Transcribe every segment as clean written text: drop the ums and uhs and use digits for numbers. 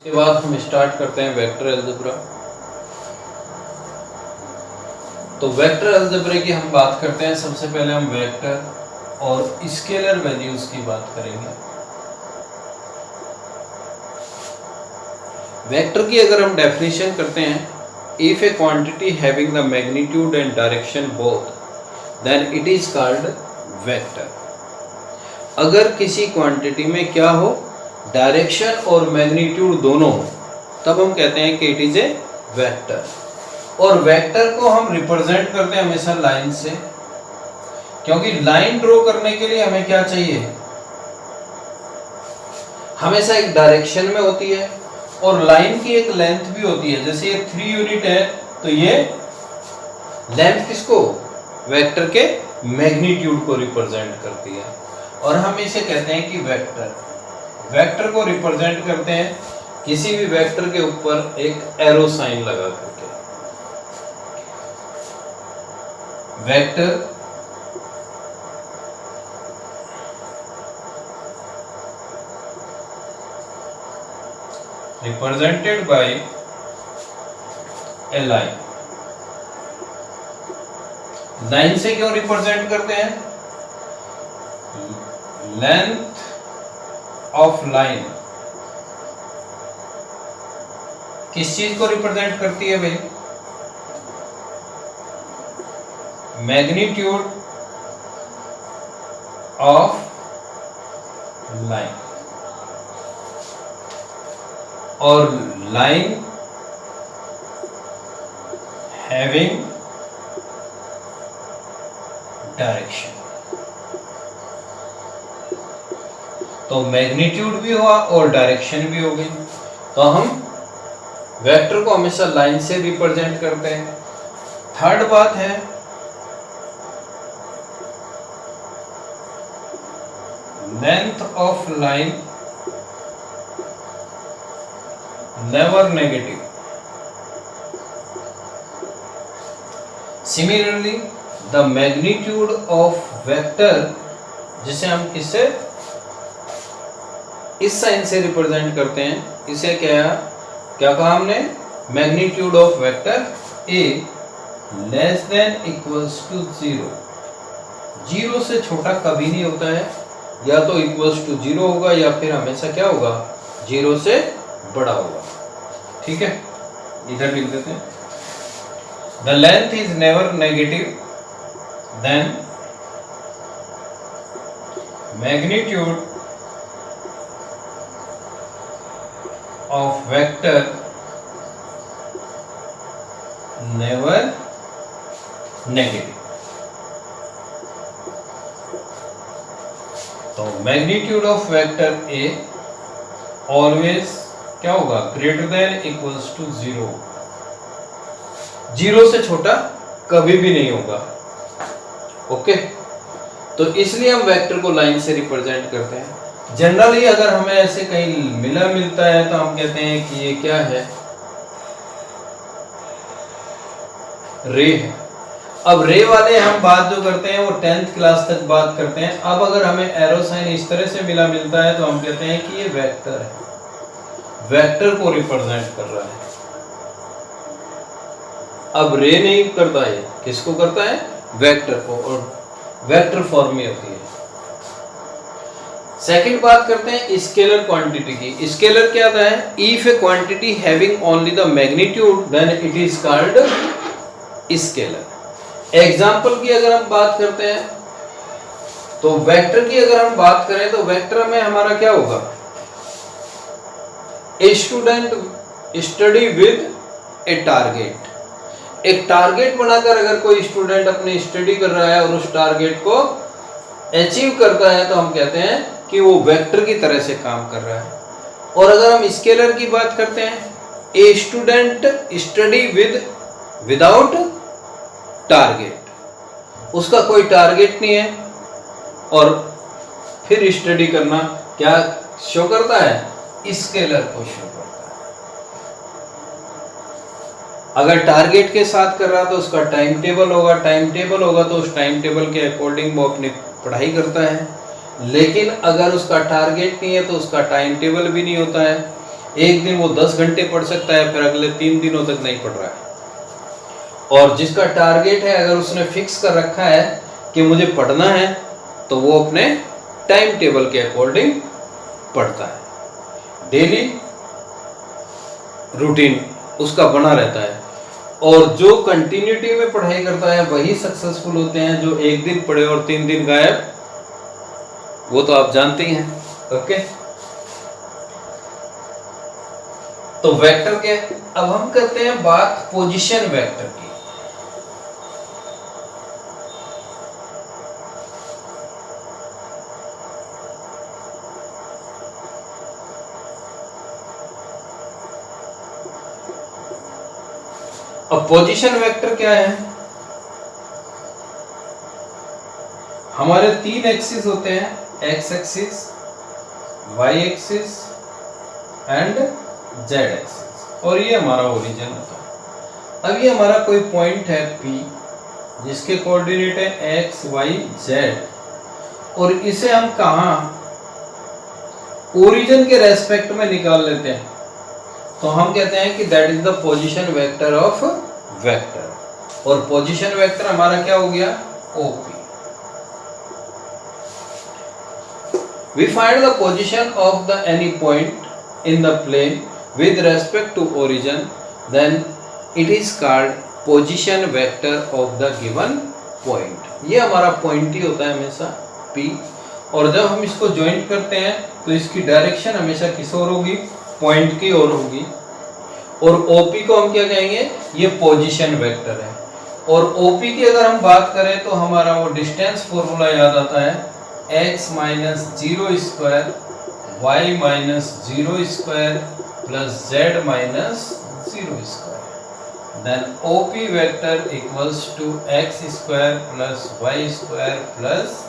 के बाद हम स्टार्ट करते हैं वेक्टर अलजेब्रा। तो वेक्टर अलजेब्रा की हम बात करते हैं। सबसे पहले हम वेक्टर और स्केलर वैल्यूज की बात करेंगे। वेक्टर की अगर हम डेफिनेशन करते हैं, if a quantity having the magnitude and direction both then it is called vector. अगर किसी क्वांटिटी में क्या हो, डायरेक्शन और मैग्नीट्यूड दोनों हो, तब हम कहते हैं कि इट इज ए वेक्टर। और वेक्टर को हम रिप्रेजेंट करते हैं हमेशा लाइन से, क्योंकि लाइन ड्रॉ करने के लिए हमें क्या चाहिए, हमेशा एक डायरेक्शन में होती है और लाइन की एक लेंथ भी होती है। जैसे ये 3 यूनिट है तो ये लेंथ किसको, वेक्टर के मैग्नीट्यूड को रिप्रेजेंट करती है और हम इसे कहते हैं कि वेक्टर। वेक्टर को रिप्रेजेंट करते हैं किसी भी वेक्टर के ऊपर एक एरो साइन लगा करके। Vector represented by A line. Line से क्यों रिप्रेजेंट करते हैं, लेंथ ऑफ लाइन किस चीज को रिप्रेजेंट करती है भाई, मैग्नीट्यूड ऑफ लाइन। और लाइन हैविंग डायरेक्शन, तो मैग्नीट्यूड भी हुआ और डायरेक्शन भी हो गई। तो हम वेक्टर को हमेशा लाइन से रिप्रेजेंट करते हैं। थर्ड बात है length of line never negative. Similarly the magnitude of vector, जिसे हम किससे, इस साइन से रिप्रेजेंट करते हैं, इसे क्या कहा हमने, magnitude of vector a less than equals to 0। 0 से छोटा कभी नहीं होता है, या तो इक्वल्स टू 0 होगा या फिर हमेशा क्या होगा, 0 से बड़ा होगा। ठीक है, इधर लिख देते हैं, the length is never negative then magnitude of vector never negative। तो magnitude of vector a always क्या होगा, ग्रेटर देन इक्वल्स टू 0। 0 से छोटा कभी भी नहीं होगा। ओके, तो इसलिए हम वेक्टर को लाइन से रिप्रेजेंट करते हैं। जनरली अगर हमें ऐसे कहीं मिलता है तो हम कहते हैं कि ये क्या है, रे है। अब रे वाले हम बात जो करते हैं वो 10th क्लास तक बात करते हैं। अब अगर हमें एरो साइन इस तरह से मिलता है तो हम कहते हैं कि ये वेक्टर है, वेक्टर को रिप्रेजेंट कर रहा है। अब रे नहीं करता है, किसको करता है, वेक्टर को, और वेक्टर फॉर्म में होती है। सेकंड बात करते हैं स्केलर क्वांटिटी की। स्केलर क्या आता है, if a quantity having only the magnitude then it is called scalar. Example की अगर हम बात करते हैं तो वेक्टर की अगर हम बात करें तो वेक्टर में हमारा क्या होगा, a student study with A target. एक टारगेट बनाकर अगर कोई स्टूडेंट अपनी स्टडी कर रहा है और उस टारगेट को अचीव करता है तो हम कहते हैं कि वो वेक्टर की तरह से काम कर रहा है। और अगर हम स्केलर की बात करते हैं, a student study without target, उसका कोई टारगेट नहीं है और फिर स्टडी करना क्या शो करता है, स्केलर को शो करता है। अगर टारगेट के साथ कर रहा तो उसका टाइम टेबल होगा, टाइम टेबल होगा तो उस टाइम टेबल के अकॉर्डिंग वो अपनी पढ़ाई करता है। लेकिन अगर उसका टारगेट नहीं है तो उसका टाइम टेबल भी नहीं होता है। एक दिन वो 10 घंटे पढ़ सकता है, फिर अगले 3 दिनों तक नहीं पढ़ रहा है। और जिसका टारगेट है, अगर उसने फिक्स कर रखा है कि मुझे पढ़ना है, तो वो अपने टाइम टेबल के अकॉर्डिंग पढ़ता है। डेली रूटीन उसका बना रहता है। और जो कंटिन्यूटी में पढ़ाई करता है वही सक्सेसफुल होते हैं। जो एक दिन पढ़े और 3 दिन गायब, वो तो आप जानते ही हैं। ओके, तो वेक्टर के अब हम करते हैं बात पोजीशन वेक्टर की। अब पोजीशन वेक्टर क्या है? हमारे 3 एक्सिस होते हैं, x axis, y axis and z axis, और ये हमारा ओरिजिन होता है। अब ये हमारा कोई पॉइंट है P, जिसके कोऑर्डिनेट है एक्स वाई जेड, और इसे हम कहाँ ओरिजिन के रेस्पेक्ट में निकाल लेते हैं, तो हम कहते हैं कि that is the position vector of vector. और पोजीशन वेक्टर हमारा क्या हो गया? OP। We find the position of the any point in the plane with respect to origin, then it is called position vector of the given point। ये हमारा point ही होता है हमेशा P, और जब हम इसको ज्वाइंट करते हैं तो इसकी डायरेक्शन हमेशा किस ओर होगी? पॉइंट की ओर होगी। और OP को हम क्या कहेंगे? ये पोजीशन वेक्टर है। और OP की अगर हम बात करें तो हमारा वो डिस्टेंस फॉर्मूला याद आता है, x minus 0 square y minus 0 square plus z minus 0 square. Then OP vector equals to x square plus y square plus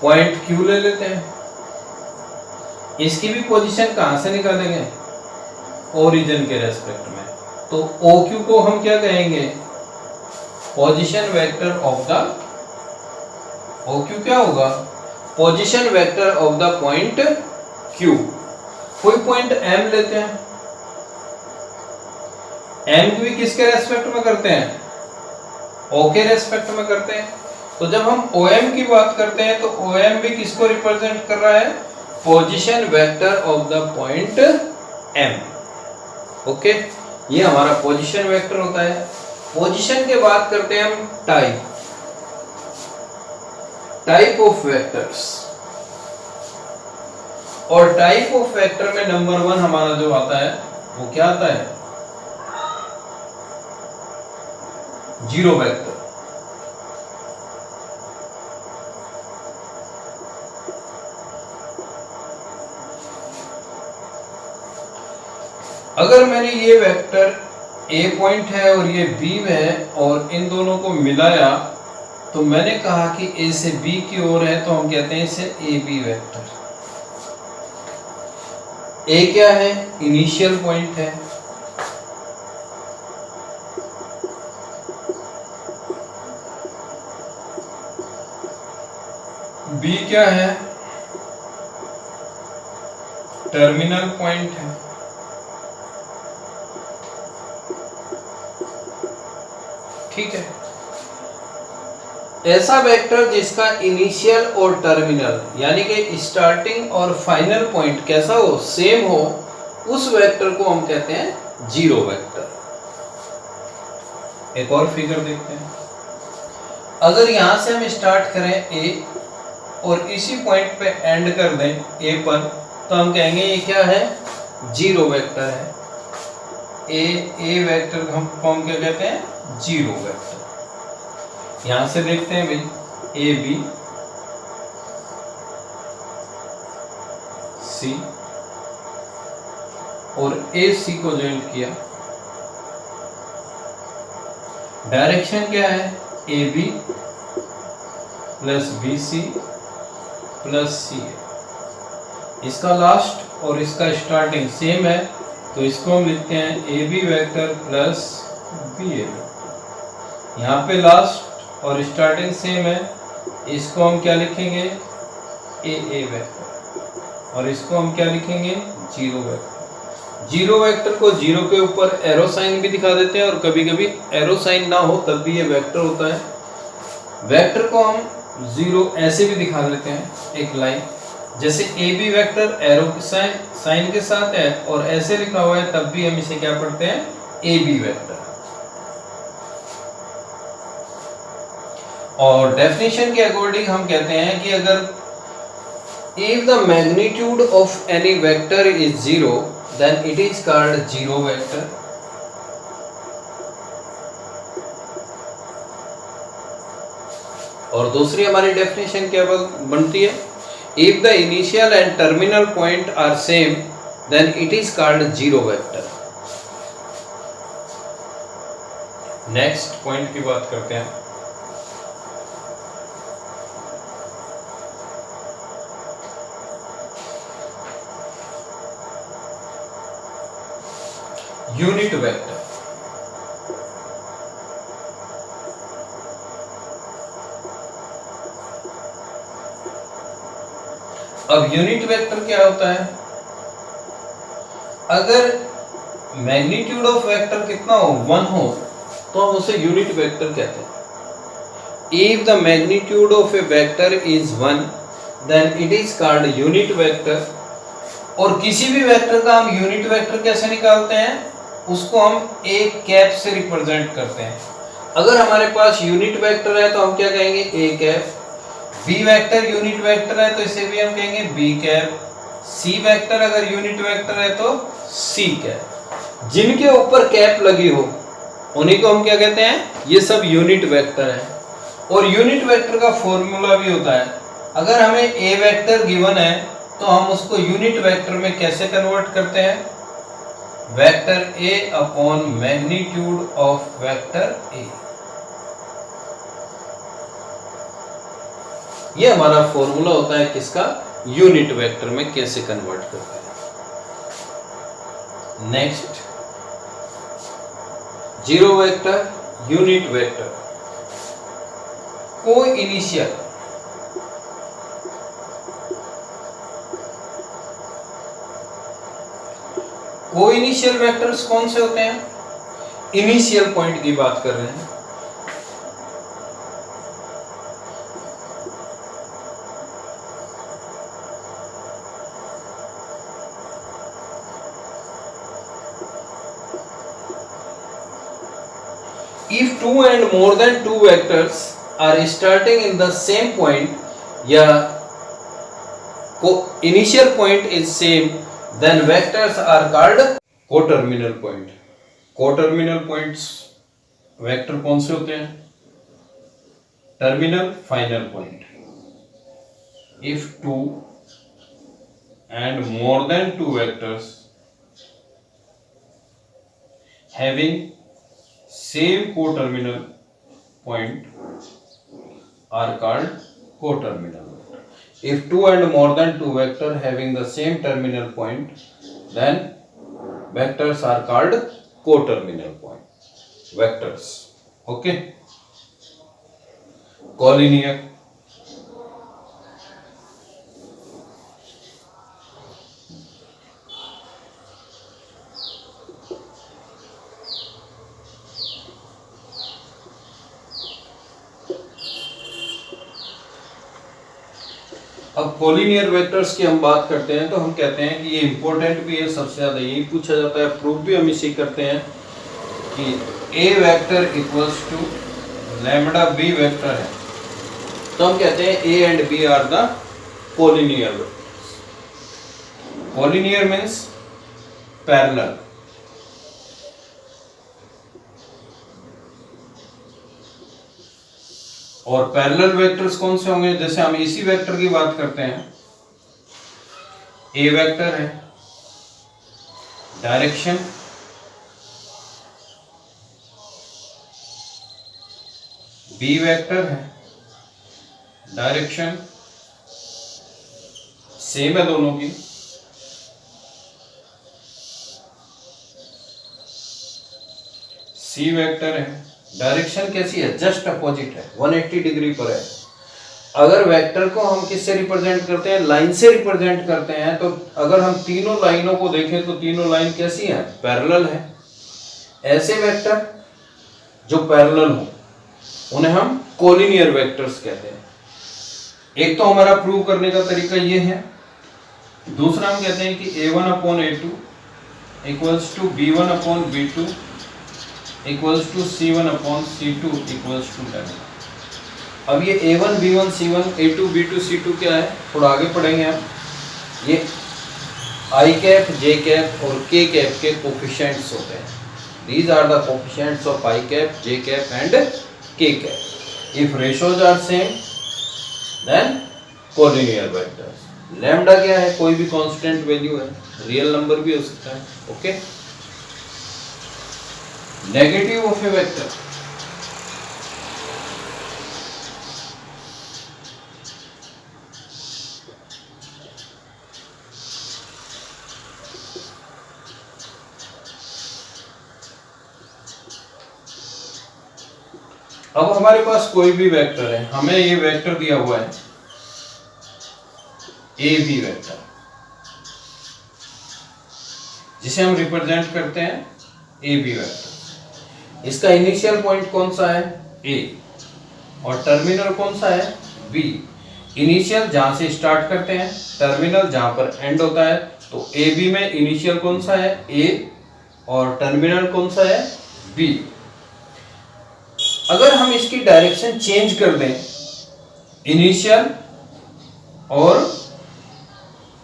point Q ले लेते हैं। इसकी भी पोजीशन कहां से निकालेंगे? ओरिजिन के रेस्पेक्ट में। तो OQ को हम क्या कहेंगे? Position vector of the, OQ क्या होगा? Position vector of the point Q। कोई पॉइंट M लेते हैं, M भी किसके रेस्पेक्ट में करते हैं? O के रेस्पेक्ट में करते हैं। तो जब हम OM की बात करते हैं तो OM भी किसको रिप्रेजेंट कर रहा है? Position vector of the point M। Okay, ये हमारा पोजीशन वेक्टर होता है। पोजीशन के बात करते हैं हम टाइप ऑफ वेक्टर्स। और टाइप ऑफ वेक्टर में नंबर 1 हमारा जो आता है वो क्या आता है? Zero vector. अगर मैंने ये वेक्टर A पॉइंट है और ये B है और इन दोनों को मिलाया, तो मैंने कहा कि A से B की ओर है, तो हम कहते हैं इसे AB वेक्टर। A क्या है? इनिशियल पॉइंट है। B क्या है? टर्मिनल पॉइंट है। ठीक है, ऐसा वेक्टर जिसका इनिशियल और टर्मिनल यानी कि स्टार्टिंग और फाइनल पॉइंट कैसा हो? सेम हो, उस वेक्टर को हम कहते हैं जीरो वेक्टर। एक और फिगर देखते हैं। अगर यहां से हम स्टार्ट करें A और इसी पॉइंट पे एंड कर दें A पर, तो हम कहेंगे ये क्या है? जीरो वेक्टर है। A वेक्टर हम क्या कहते हैं? Zero vector. यहां से देखते हैं भाई, AB C और AC को ज्वाइंट किया। डायरेक्शन क्या है? AB plus BC plus C है। इसका लास्ट और इसका स्टार्टिंग सेम है, तो इसको हम लिखते हैं AB वेक्टर प्लस BA। यहाँ पे लास्ट और स्टार्टिंग सेम है, इसको हम क्या लिखेंगे? ए वेक्टर, और इसको हम क्या लिखेंगे, जीरो वेक्टर। जीरो वेक्टर को जीरो के ऊपर एरो साइन भी दिखा देते हैं, और कभी कभी एरो साइन ना हो तब भी ये वेक्टर होता है। वेक्टर को हम जीरो ऐसे भी दिखा देते हैं, एक लाइन, जैसे A B vector arrow sign के साथ है और ऐसे लिखा हुआ है, तब भी हम इसे क्या पढ़ते हैं, ए बी वेक्टर। और डेफिनेशन के अकॉर्डिंग हम कहते हैं कि अगर if the magnitude of any vector is zero then it is called zero vector। और दूसरी हमारी डेफिनेशन क्या बनती है, if the initial and terminal point are same then it is called zero vector। Next point की बात करते हैं। Unit vector. अब यूनिट वेक्टर क्या होता है, अगर मैग्नीट्यूड ऑफ वेक्टर कितना हो, 1 हो, तो हम उसे यूनिट वेक्टर कहते हैं। If the magnitude of a vector is 1 then it is called unit vector. और किसी भी वेक्टर का हम यूनिट वेक्टर कैसे निकालते हैं, उसको हम एक कैप से रिप्रेजेंट करते हैं। अगर हमारे पास यूनिट वेक्टर है तो हम क्या कहेंगे, A cap. B vector unit vector है तो इसे भी हम कहेंगे बी कैप। सी वेक्टर अगर यूनिट वेक्टर है तो सी कैप। जिनके ऊपर कैप लगी हो उन्हीं को हम क्या कहते हैं, ये सब यूनिट वेक्टर है। और यूनिट वेक्टर का फॉर्मूला भी होता है, अगर हमें ए वेक्टर गिवन है तो हम उसको यूनिट वेक्टर में कैसे कन्वर्ट करते हैं, vector A upon magnitude of vector ए। ये हमारा फॉर्मूला होता है किसका, यूनिट वेक्टर में कैसे कन्वर्ट करते हैं। Next, zero vector, unit vector, को इनिशियल। को इनिशियल वेक्टर्स कौन से होते हैं, इनिशियल पॉइंट की बात कर रहे हैं। If two and more than two vectors are starting in the same point, या initial point is same, then vectors are called coterminal point। coterminal points vector कौन से होते हैं, terminal final point. If two and more than two vectors having same coterminal point are called coterminal। If two and more than two vectors having the same terminal point, then vectors are called coterminal point vectors। Okay, collinear। अब collinear vectors की हम बात करते हैं तो हम कहते हैं कि ये इंपॉर्टेंट भी है, सबसे ज्यादा यही पूछा जाता है, प्रूफ भी हम इसी करते हैं कि A vector equals to lambda B vector है, तो हम कहते हैं A and B are the collinear vectors. Collinear means parallel. और पैरेलल वेक्टर्स कौन से होंगे, जैसे हम इसी वेक्टर की बात करते हैं, ए वेक्टर है, डायरेक्शन, बी वेक्टर है, डायरेक्शन सेम है दोनों की, सी वेक्टर है, डायरेक्शन कैसी है, जस्ट अपोजिट है, 180 डिग्री पर है। अगर वेक्टर को हम किससे रिप्रेजेंट करते हैं, लाइन से रिप्रेजेंट करते हैं, तो अगर हम तीनों लाइनों को देखें तो तीनों लाइन कैसी हैं, पैरेलल है। ऐसे वेक्टर जो पैरेलल हो उन्हें हम कोलिनियर वेक्टर्स कहते हैं। एक तो हमारा प्रूव करने का तरीका ये है। दूसरा हम कहते हैं कि a1 upon a2 equals to b1 upon b2 equals to c1 upon c2 equals to 11। अब ये a1 b1 c1 a2 b2 c2 क्या है, थोड़ा आगे पढ़ेंगे हम। ये i कैप j कैप और k कैप के कोफिशिएंट्स होते हैं। These are the coefficients of I cap, j cap and k cap. If ratios are same, then collinear vectors. Lambda क्या है, कोई भी कांस्टेंट वैल्यू है, रियल नंबर भी हो सकता है। Okay, negative of a vector, अब हमारे पास कोई भी वेक्टर है, हमें ये वेक्टर दिया हुआ है ए बी वेक्टर, जिसे हम रिप्रेजेंट करते हैं ए बी वेक्टर। इसका इनिशियल पॉइंट कौन सा है, ए, और टर्मिनल कौन सा है, बी। इनिशियल जहां से स्टार्ट करते हैं, टर्मिनल जहां पर एंड होता है। तो ए बी में इनिशियल कौन सा है, ए, और टर्मिनल कौन सा है, बी। अगर हम इसकी डायरेक्शन चेंज कर दें, इनिशियल और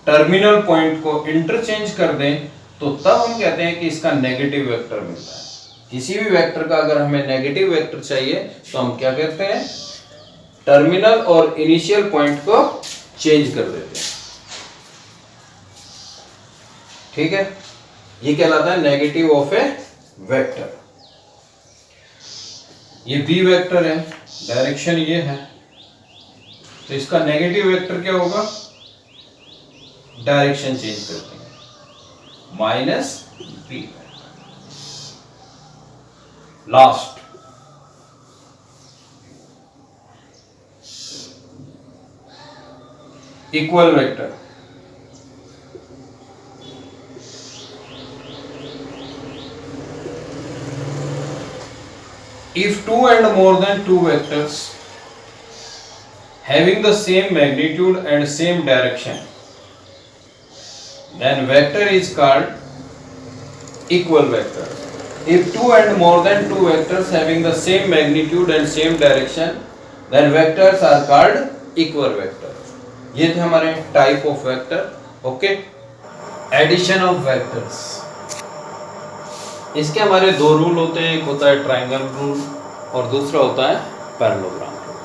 टर्मिनल पॉइंट को इंटरचेंज कर दें, तो तब हम कहते हैं कि इसका नेगेटिव वेक्टर मिलता है। किसी भी वेक्टर का अगर हमें नेगेटिव वेक्टर चाहिए तो हम क्या करते हैं, टर्मिनल और इनिशियल पॉइंट को चेंज कर देते हैं। ठीक है, ये कहलाता है नेगेटिव ऑफ ए वेक्टर। ये बी वेक्टर है, डायरेक्शन ये है, तो इसका नेगेटिव वेक्टर क्या होगा, डायरेक्शन चेंज करते हैं, minus b. Last equal vector, if two and more than two vectors having the same magnitude and same direction, then vector is called equal vector. If two and more than two vectors having the same magnitude and same direction, then vectors are called equal vector. ये थे हमारे type of vector. Okay, addition of vectors, इसके हमारे दो rule होते हैं, एक होता है ट्रायंगल रूल और दूसरा होता है पैरेललोग्राम रूल।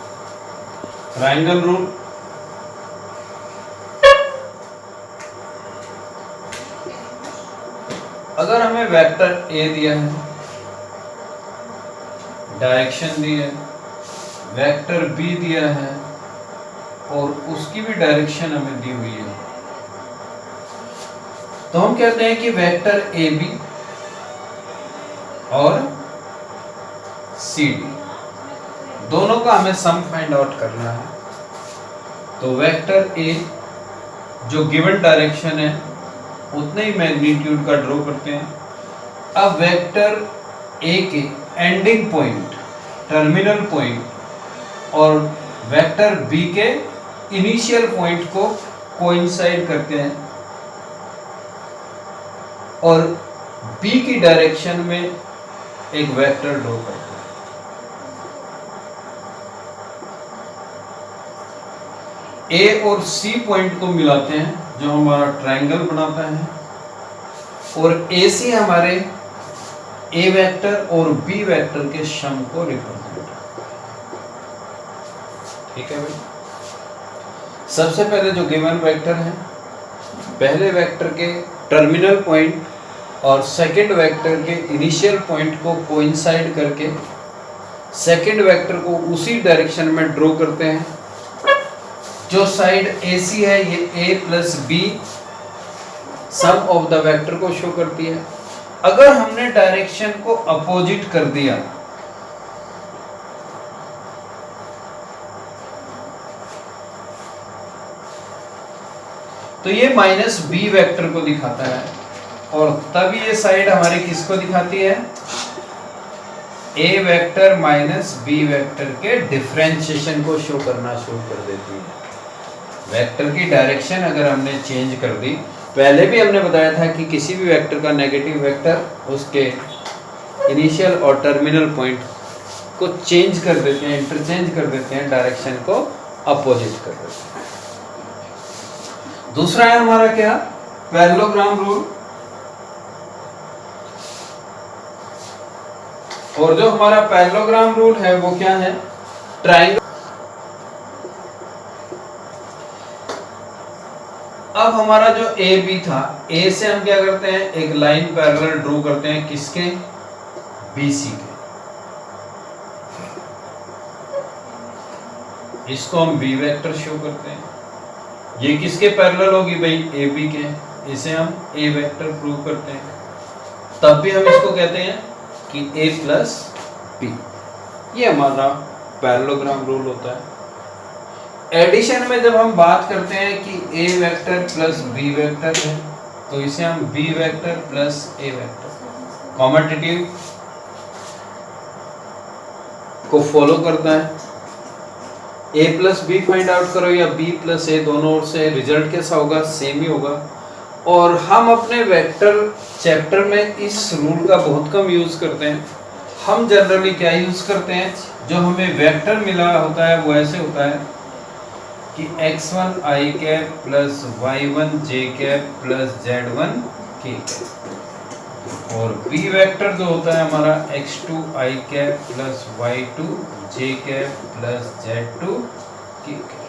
ट्रायंगल रूल, अगर हमें वेक्टर ए दिया है, डायरेक्शन दी है, वेक्टर बी दिया है और उसकी भी डायरेक्शन हमें दी हुई है, तो हम कहते हैं कि वेक्टर ए बी और सी डी दोनों का हमें सम फाइंड आउट करना है। तो वेक्टर ए जो गिवन डायरेक्शन है उतने ही मैग्नीट्यूड का ड्रॉ करते हैं। अब वेक्टर ए के एंडिंग पॉइंट, टर्मिनल पॉइंट और वेक्टर बी के इनिशियल पॉइंट को कोइंसाइड करते हैं और बी की डायरेक्शन में एक वेक्टर ड्रॉ करते हैं। ए और सी पॉइंट को मिलाते हैं जो हमारा ट्रायंगल बनाता है, और ए सी हमारे ए वेक्टर और बी वेक्टर के सम को रिप्रेजेंट करता है। ठीक है भाई, सबसे पहले जो गिवन वेक्टर है, पहले वेक्टर के टर्मिनल पॉइंट और सेकंड वेक्टर के इनिशियल पॉइंट को कोइंसाइड करके सेकंड वेक्टर को उसी डायरेक्शन में ड्रॉ करते हैं। जो साइड AC है ये A plus b sum of the vector को शो करती है। अगर हमने डायरेक्शन को अपोजिट कर दिया तो ये माइनस बी वेक्टर को दिखाता है, और तब ये साइड हमारी किसको दिखाती है, ए वेक्टर माइनस बी वेक्टर के डिफरेंशिएशन को शो करना शुरू कर देती है। वेक्टर की डायरेक्शन अगर हमने चेंज कर दी, पहले भी हमने बताया था कि किसी भी वेक्टर का नेगेटिव वेक्टर उसके इनिशियल और टर्मिनल पॉइंट को चेंज कर देते हैं, इंटरचेंज कर देते हैं, डायरेक्शन को अपोजिट कर देते हैं। दूसरा है हमारा क्या, पैरेललोग्राम रूल। और जो हमारा पैरेललोग्राम रूल है वो क्या है, ट्रायंगल। अब हमारा जो ए बी था, ए से हम क्या करते हैं, एक लाइन पैरेलल ड्रॉ करते हैं, किसके, बी सी के। इसको हम बी वेक्टर शो करते हैं। ये किसके पैरेलल होगी भाई, ए बी के, इसे हम ए वेक्टर प्रूव करते हैं। तब भी हम इसको कहते हैं कि ए प्लस बी। ये हमारा पैरेललोग्राम रूल होता है। एडिशन में जब हम बात करते हैं कि A vector plus B vector है, तो इसे हम बी वेक्टर प्लस ए वेक्टर, कॉम्यूटेटिव को फॉलो करता है। ए प्लस बी फाइंड आउट करो या बी प्लस ए, दोनों ओर से रिजल्ट कैसा होगा, सेम ही होगा। और हम अपने वेक्टर चैप्टर में इस रूल का बहुत कम यूज करते हैं। हम जनरली क्या यूज करते हैं, जो हमें वेक्टर मिला होता है वो ऐसे होता है कि x1 i cap plus y1 j cap plus z1 k cap, और b वेक्टर जो होता है हमारा x2 i cap plus y2 j cap plus z2 k cap.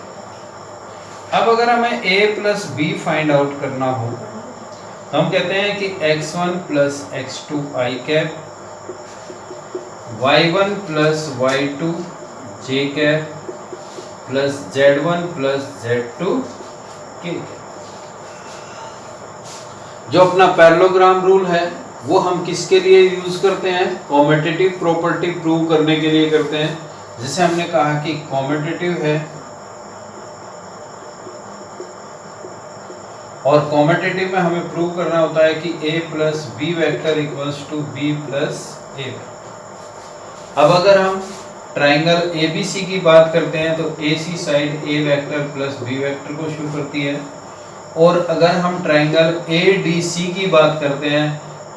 अब अगर हमें a plus b find out करना हो तो हम कहते हैं कि x1 plus x2 i cap, y1 plus y2 j cap plus z1 plus z2 k। जो अपना पैरेललोग्राम रूल है वो हम किसके लिए यूज करते हैं, कॉम्यूटेटिव प्रॉपर्टी प्रूव करने के लिए करते हैं। जैसे हमने कहा कि कॉम्यूटेटिव है, और कॉम्यूटेटिव में हमें प्रूव करना होता है कि a plus B vector equals to B plus A. अब अगर हम ट्राइंगल ABC की बात करते हैं तो AC side A vector plus B vector को शो करती है, और अगर हम ट्राइंगल ADC की बात करते हैं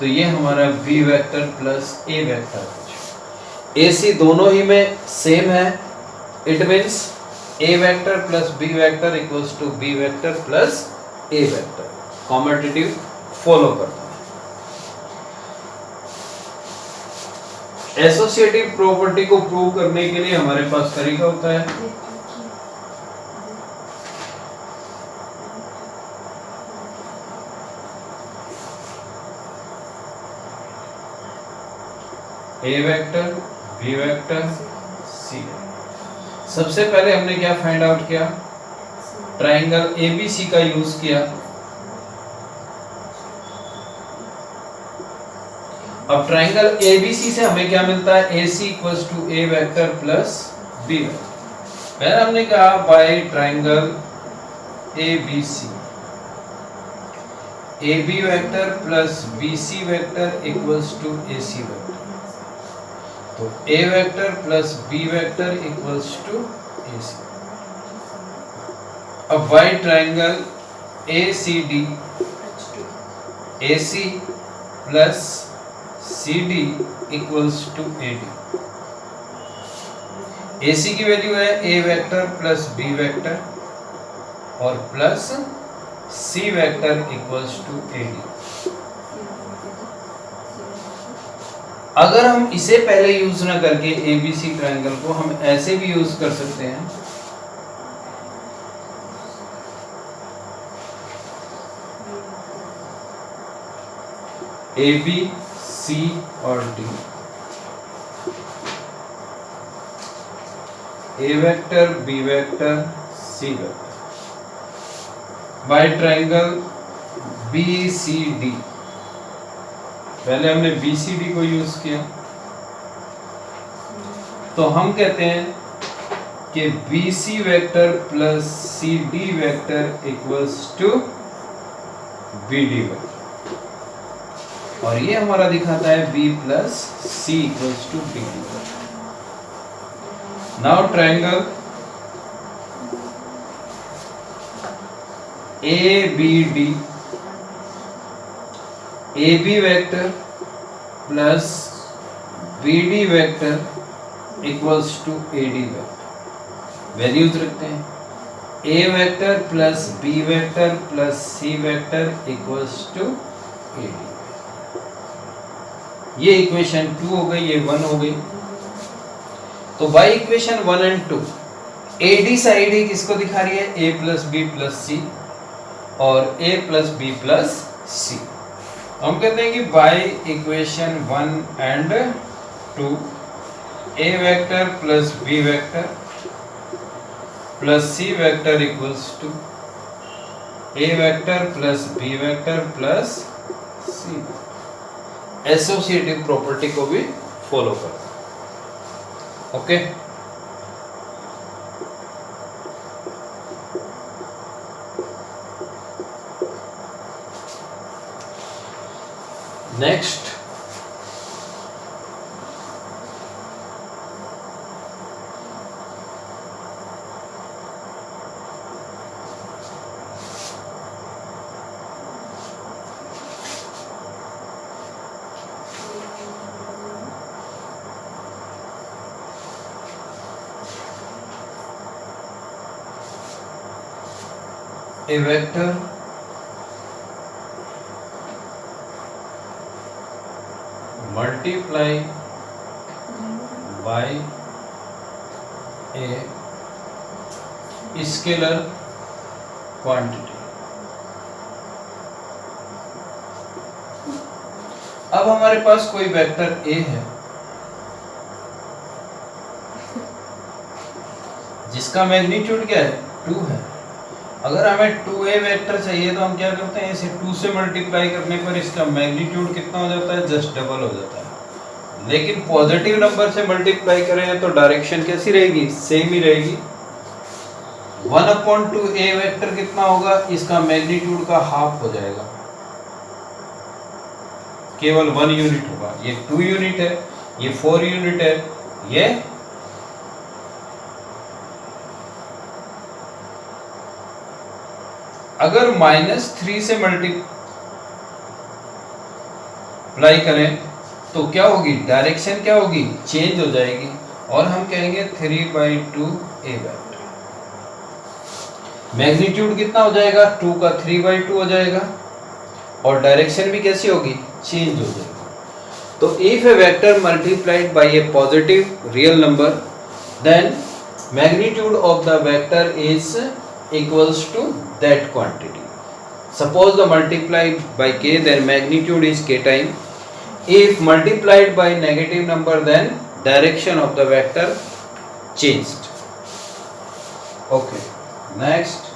तो ये हमारा B vector plus A vector. AC दोनों ही में सेम है, it means A vector plus B vector equals to B vector plus A vector, commutative follow करता है। एसोसिएटिव प्रॉपर्टी को प्रूव करने के लिए हमारे पास तरीका होता है। ए वेक्टर, बी वेक्टर, सी। सबसे पहले हमने क्या फाइंड आउट किया, ट्राइंगल ABC का यूज किया। अब ट्राइंगल ABC से हमें क्या मिलता है, AC equals to A vector plus B vector. पहले हमने कहा by triangle ABC, AB vector plus BC vector equals to AC vector, तो A vector plus B vector equals to AC। अब by triangle ACD, AC plus CD equals to AD। AC की value है A vector plus B vector और plus C vector equals to AD। अगर हम इसे पहले use ना करके ABC ट्रायंगल को हम ऐसे भी यूज कर सकते हैं, AB, C और D, A vector, B vector, C vector by triangle BCD। पहले हमने BCD को यूज किया तो हम कहते हैं कि BC vector plus CD vector equals to BD vector, और ये हमारा दिखाता है B plus C equals to BD vector. Now triangle ABD, AB vector plus BD vector equals to AD vector. Values रखते हैं, A vector plus B vector plus C vector equals to AD। ये equation 2 हो गई, ये 1 हो गई। तो by equation 1 and 2 AD side ही किसको दिखा रही है? A plus B plus C और A plus B plus C। हम कहते हैं कि by equation 1 and 2 A vector plus B vector plus C vector equals to A vector plus B vector plus C। Associative property को भी follow करो। Okay, next a vector multiply by a scalar quantity। अब हमारे पास कोई vector a है जिसका magnitude क्या है? 2 है। अगर हमें 2a वेक्टर चाहिए तो हम क्या करते हैं? इसे 2 से मल्टीप्लाई करने पर इसका मैग्नीट्यूड कितना हो जाता है? जस्ट डबल हो जाता है। लेकिन पॉजिटिव नंबर से मल्टीप्लाई करें तो डायरेक्शन कैसी रहेगी? सेम ही रहेगी। 1/2a वेक्टर कितना होगा? इसका मैग्नीट्यूड का हाफ हो जाएगा, केवल 1 यूनिट होगा। ये 2 यूनिट है, ये 4 यूनिट है, ये अगर -3 से मल्टीप्लाई करें तो क्या होगी? डायरेक्शन क्या होगी? चेंज हो जाएगी, और हम कहेंगे 3/2a वेक्टर। मैग्नीट्यूड कितना हो जाएगा? 2 का 3/2 हो जाएगा, और डायरेक्शन भी कैसी होगी? चेंज हो जाएगी। तो if a vector multiplied by a positive real number, then magnitude of the vector is equals to that quantity. Suppose the multiplied by k, then magnitude is k time. If multiplied by negative number, then direction of the vector changed. Okay, next,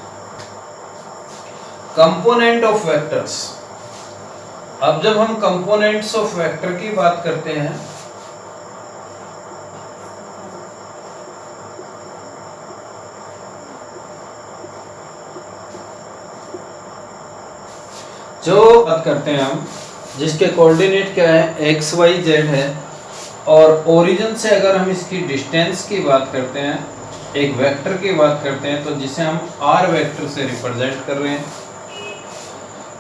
component of vectors। अब जब हम components of vector की बात करते हैं जो बात करते हैं हम, जिसके कोऑर्डिनेट क्या है? x y z है, और ओरिजिन से अगर हम इसकी डिस्टेंस की बात करते हैं, एक वेक्टर की बात करते हैं, तो जिसे हम r वेक्टर से रिप्रेजेंट कर रहे हैं,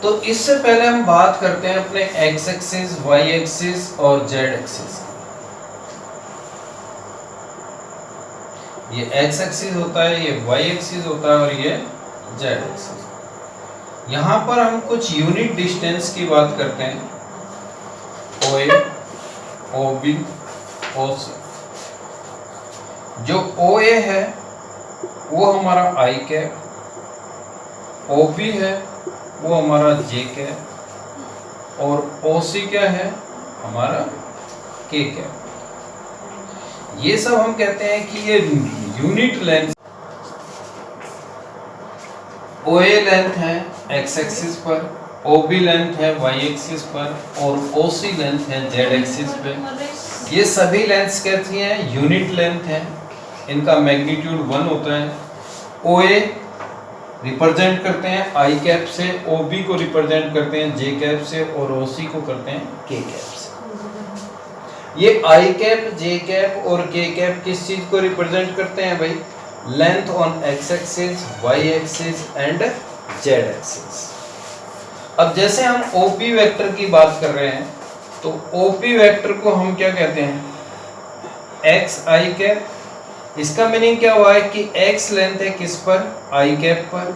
तो इससे पहले हम बात करते हैं अपने x एक्सिस, y एक्सिस और z एक्सिस। ये x एक्सिस होता है, ये y एक्सिस होता है, और ये z एक्सिस। यहाँ पर हम कुछ यूनिट डिस्टेंस की बात करते हैं, OA, OB, OC। जो OA है वो हमारा I कैप, OB है वो हमारा J कैप, और OC क्या है? हमारा K कैप। ये सब हम कहते हैं कि ये यूनिट लेंथ, OA लेंथ है x एक्सिस पर, OB लेंथ है y एक्सिस पर, और OC लेंथ है z एक्सिस पे। ये सभी लेंथ्स कैसी हैं? यूनिट लेंथ है। इनका मैग्नीट्यूड 1 होता है। OA रिप्रेजेंट करते हैं आई कैप से, ओ बी को रिप्रेजेंट करते हैं जे कैप से, और ओ सी को करते हैं के कैप से। ये आई कैप, जे कैप और के कैप किस चीज को रिप्रेजेंट करते हैं भाई? Length on x axis, y axis and z axis. अब जैसे हम ओपी वेक्टर की बात कर रहे हैं, तो ओपी वेक्टर को हम क्या कहते हैं? X i cap. इसका मीनिंग क्या हुआ है कि x लेंथ है किस पर? i कैप पर,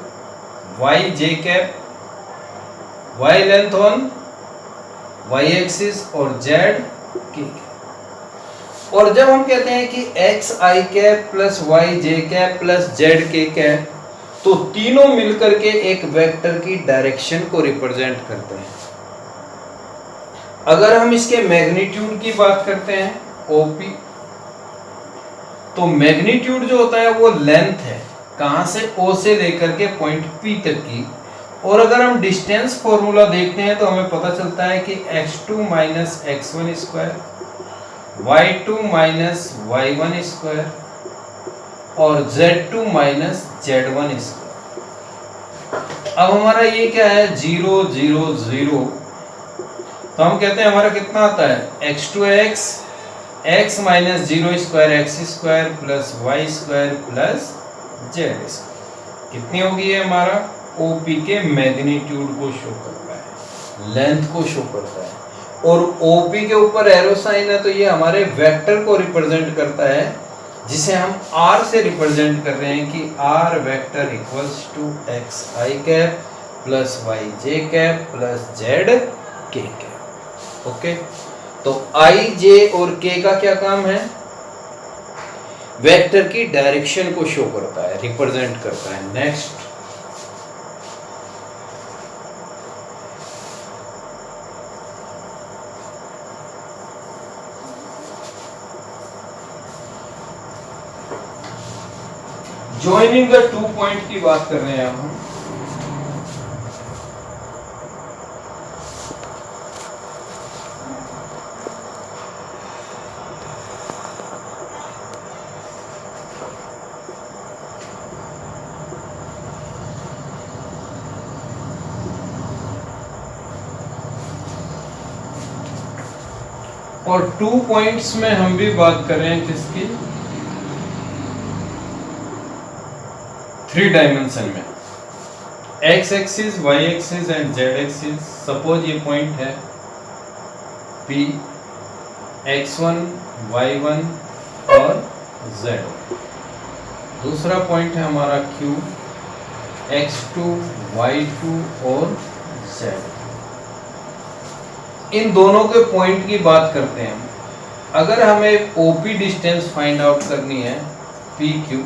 y j cap, y length on y axis और z k कैप। और जब हम कहते हैं कि x i cap plus y j cap plus z k cap, तो तीनों मिलकर के एक वेक्टर की डायरेक्शन को रिप्रेजेंट करते हैं। अगर हम इसके मैग्नीट्यूड की बात करते हैं OP, तो मैग्नीट्यूड जो होता है वो लेंथ है, कहां से? O से लेकर के पॉइंट P तक की। और अगर हम डिस्टेंस फॉर्मूला देखते हैं तो हमें पता चलता है कि x2 minus x1 square, y2 minus y1 square और z2 माइनस z1 स्क्वायर। अब हमारा ये क्या है? 0 0 0। तो हम कहते हैं हमारा कितना आता है? x2x x minus 0 square x square plus Y square plus z square. कितनी होगी ये? हमारा OP के मैग्नीट्यूड को शो करता है, लेंथ को शो करता है। और OP के ऊपर एरो साइन है, तो ये हमारे वेक्टर को रिप्रेजेंट करता है, जिसे हम R से रिप्रेजेंट कर रहे हैं कि R vector equals to x i cap plus y j cap plus z k cap. Okay, तो I, J और K का क्या काम है? वेक्टर की डायरेक्शन को शो करता है, रिप्रेजेंट करता है। नेक्स्ट, ज्वाइनिंग द 2 पॉइंट की बात कर रहे हैं अब हम। और 2 पॉइंट्स में हम भी बात कर रहे हैं किसकी? 3 डायमेंशन में, x axis, y axis and z axis. Suppose ये पॉइंट है P, x1, y1 और z1। दूसरा पॉइंट है हमारा Q, x2, y2 और z। इन दोनों के पॉइंट की बात करते हैं। अगर हमें OP डिस्टेंस फाइंड आउट करनी है PQ,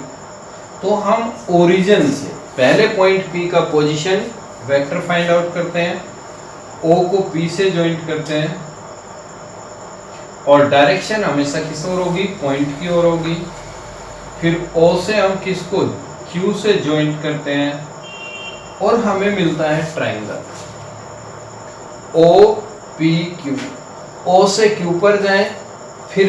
तो हम ओरिजिन से पहले पॉइंट P का पोजीशन वेक्टर फाइंड आउट करते हैं, O को P से ज्वाइंट करते हैं, और डायरेक्शन हमेशा किस ओर होगी? पॉइंट की ओर होगी। फिर O से हम किसको? Q से ज्वाइंट करते हैं, और हमें मिलता है ट्राइंगल OPQ। O से Q पर जाएं, फिर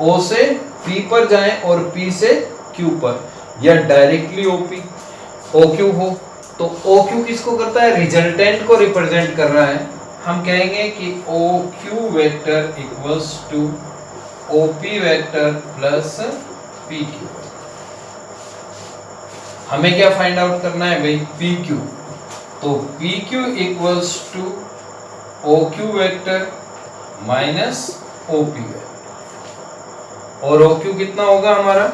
O से P पर जाएं और P से Q पर, या डायरेक्टली OQ हो। तो OQ किसको करता है? रिजल्टेंट को रिप्रेजेंट कर रहा है। हम कहेंगे कि OQ vector equals to OP vector plus PQ। हमें क्या फाइंड आउट करना है भाई? PQ। तो PQ equals to OQ vector minus OP vector. और OQ कितना होगा हमारा?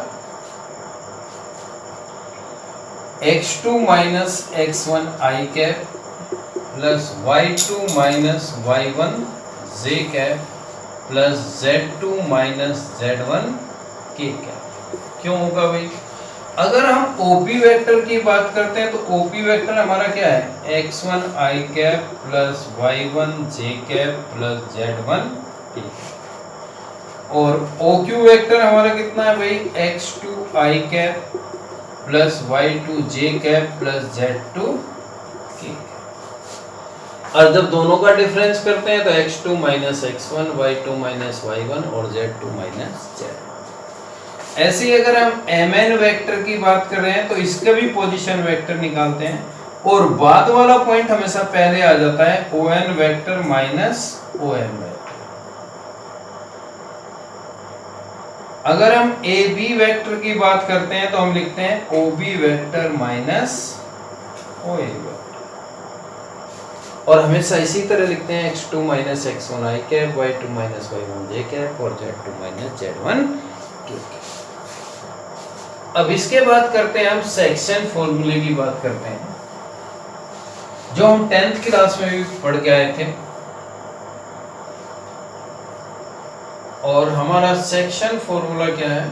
x2 minus x1 i cap plus y2 minus y1 j cap plus z2 minus z1 k cap. क्यों होगा भाई? अगर हम OP वेक्टर की बात करते हैं, तो OP वेक्टर हमारा क्या है? x1 i cap plus y1 j cap plus z1 k। और OQ वेक्टर हमारा कितना है भाई? x2 i cap plus y2 j cap plus z2 k। और जब दोनों का डिफरेंस करते हैं तो x2 minus x1, y2 minus y1 और z2 माइनस z। ऐसे ही अगर हम mn वेक्टर की बात कर रहे हैं तो इसका भी पोजीशन वेक्टर निकालते हैं और बाद वाला पॉइंट हमेशा पहले आ जाता है on vector minus om vector. अगर हम ab वेक्टर की बात करते हैं तो हम लिखते हैं ob vector minus oa vector और हमेशा इसी तरह लिखते हैं x2 minus x1 i cap y2 minus y1 j cap और z2 माइनस z1 k। अब इसके बाद करते हैं हम सेक्शन फॉर्मूले की बात करते हैं जो हम 10th क्लास में भी पढ़ के आए थे और हमारा सेक्शन फॉर्मूला क्या है,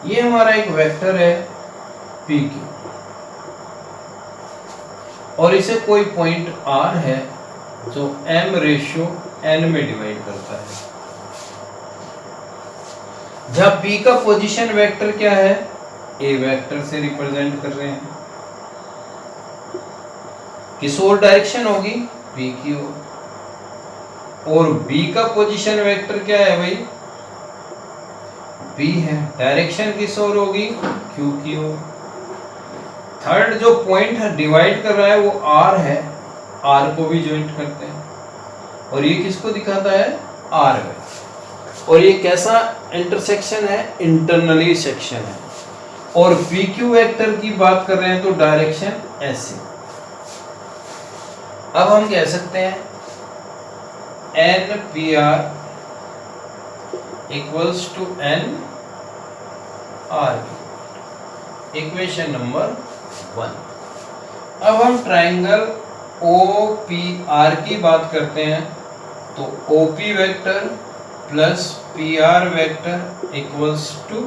ये हमारा एक वेक्टर है PQ और इसे कोई पॉइंट R है जो m/n में डिवाइड करता है। जहां P का पोजीशन वेक्टर क्या है, A वेक्टर से रिप्रेजेंट कर रहे हैं, किस और डायरेक्शन होगी PQ और B का पोजीशन वेक्टर क्या है भाई B है, डायरेक्शन किस ओर होगी Q की ओर। थर्ड जो पॉइंट डिवाइड कर रहा है वो R है, R को भी ज्वाइंट करते हैं और ये किसको दिखाता है R है और ये कैसा इंटरसेक्शन है, इंटरनली सेक्शन है। और PQ वेक्टर की बात कर रहे हैं तो डायरेक्शन ऐसे। अब हम कह सकते हैं NPR equals to NR, equation number 1। अब हम ट्राइंगल OPR की बात करते हैं तो OP vector plus PR vector equals to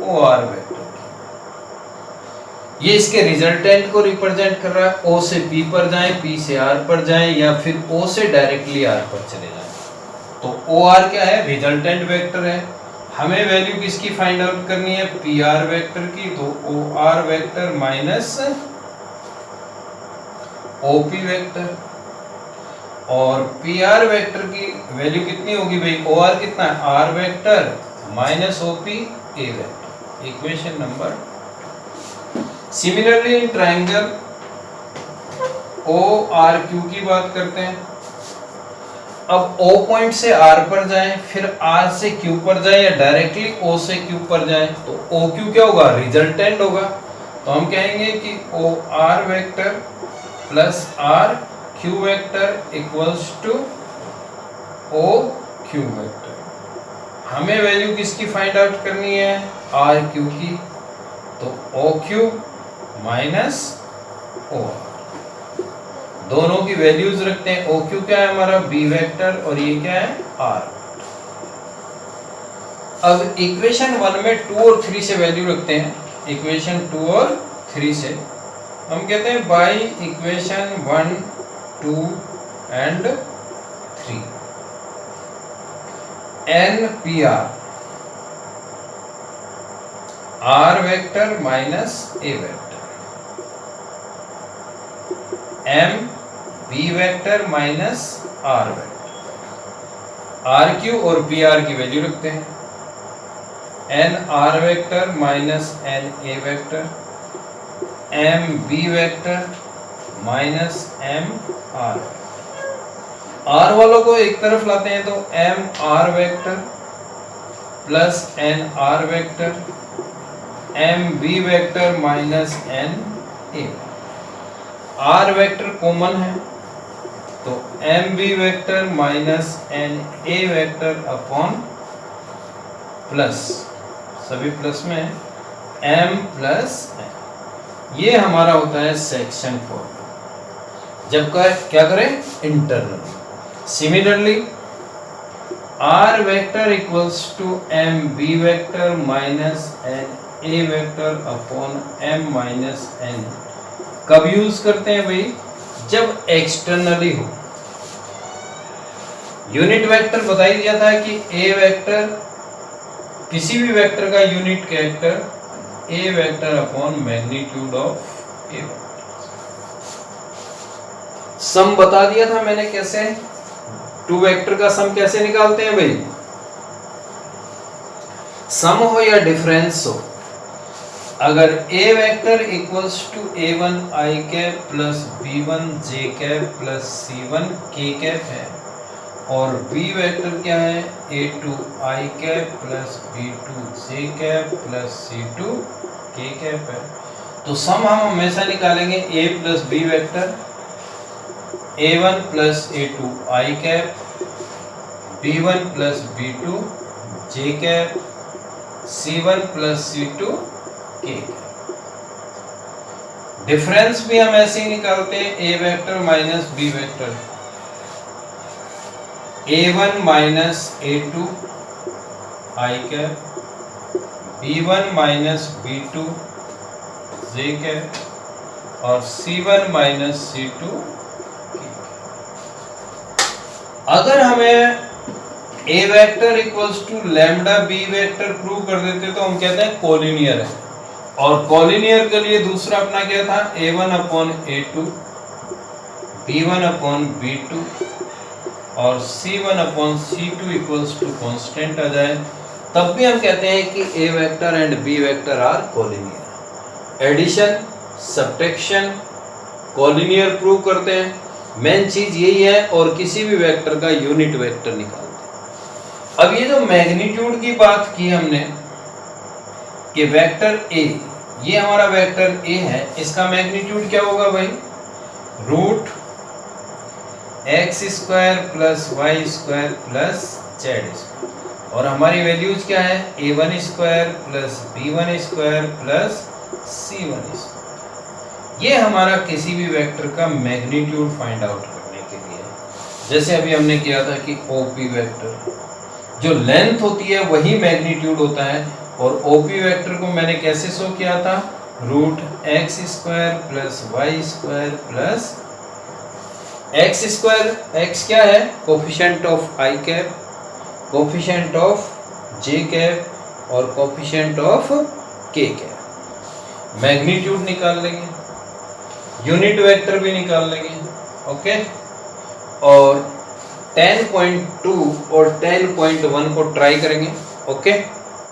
OR vector. ये इसके रिजल्टेंट को रिप्रेजेंट कर रहा है, O से P पर जाएं, P से R पर जाएं या फिर O से डायरेक्टली R पर चले जाएं। तो OR क्या है, रिजल्टेंट वेक्टर है। हमें वैल्यू किसकी फाइंड आउट करनी है, PR वेक्टर की, तो OR vector minus OP vector और PR वेक्टर की वैल्यू कितनी होगी भाई, OR कितना है R vector minus OP A vector, equation number. Similarly in triangle ORQ की बात करते हैं। अब O पॉइंट से R पर जाएं, फिर R से Q पर जाएं या डायरेक्टली O से Q पर जाएं, तो OQ क्या होगा, रिजल्टेंट होगा। तो हम कहेंगे कि OR vector plus RQ vector equals to OQ vector. हमें वैल्यू किसकी फाइंड आउट करनी है, RQ की, तो OQ माइनस OR, दोनों की वैल्यूज रखते हैं। OQ क्या है हमारा B वेक्टर और ये क्या है R। अब इक्वेशन 1 में 2 और 3 से वैल्यू रखते हैं, इक्वेशन 2 और 3 से हम कहते हैं by equation 1, 2 and 3 NPR R vector minus A vector, M B vector minus R vector, RQ और PR की वैल्यू रखते हैं, N R vector minus N A vector, M B vector minus M R। R वालों को एक तरफ लाते हैं तो M R vector plus N R vector, M B vector minus N A। R vector common है तो M B vector minus N A vector upon plus, सभी plus में है, M प्लस N। ये हमारा होता है सेक्शन फॉर्मूला जब का क्या करें, internal. Similarly R vector equals to M B vector minus N A vector upon M minus N कब यूज करते हैं भाई, जब एक्सटर्नली हो। यूनिट वेक्टर बता ही दिया था कि A वेक्टर किसी भी वेक्टर का unit character A vector upon magnitude of A vector. Sum बता दिया था मैंने कैसे, टू वेक्टर का सम कैसे निकालते हैं भाई, सम हो या डिफरेंस हो, अगर A vector equals to a1 i cap plus b1 j cap plus c1 k cap है और b वेक्टर क्या है a2 i cap plus b2 j cap plus c2 k cap है, तो सम हम हमेशा निकालेंगे a plus b vector a1 plus a2 i cap b1 plus b2 j cap c1 plus c2 k। Difference भी हम ऐसे ही निकालते हैं, a vector minus b vector a1 minus a2 i cap b1 minus b2 j cap और c1 minus c2 k। अगर हमें a vector equals to lambda b vector prove कर देते तो हम कहते हैं कोलिनियर है, और कोलिनियर के लिए दूसरा अपना क्या था a1 upon a2 b1 upon b2 और c1 upon c2 equals to constant आ जाए, तब भी हम कहते हैं कि a vector and b vector are collinear. Addition, subtraction, collinear prove करते हैं, मेन चीज यही है, और किसी भी वेक्टर का यूनिट वेक्टर निकालते हैं। अब ये जो मैग्नीट्यूड की बात की हमने कि वेक्टर a, ये हमारा वेक्टर a है, इसका मैग्नीट्यूड क्या होगा भाई, root x square plus Y square plus z square, और हमारी वैल्यूज क्या है a1 square plus b1 square plus c1 square. ये हमारा किसी भी वेक्टर का मैग्नीट्यूड फाइंड आउट करने के लिए, जैसे अभी हमने किया था कि OP वेक्टर जो लेंथ होती है वही मैग्नीट्यूड होता है, और OP वेक्टर को मैंने कैसे शो किया था, root x square plus Y square plus X square, X क्या है coefficient of i cap, coefficient of j cap और coefficient of k cap. Magnitude निकाल लेंगे, यूनिट वेक्टर भी निकाल लेंगे, ओके। और 10.2 और 10.1 को ट्राई करेंगे, ओके।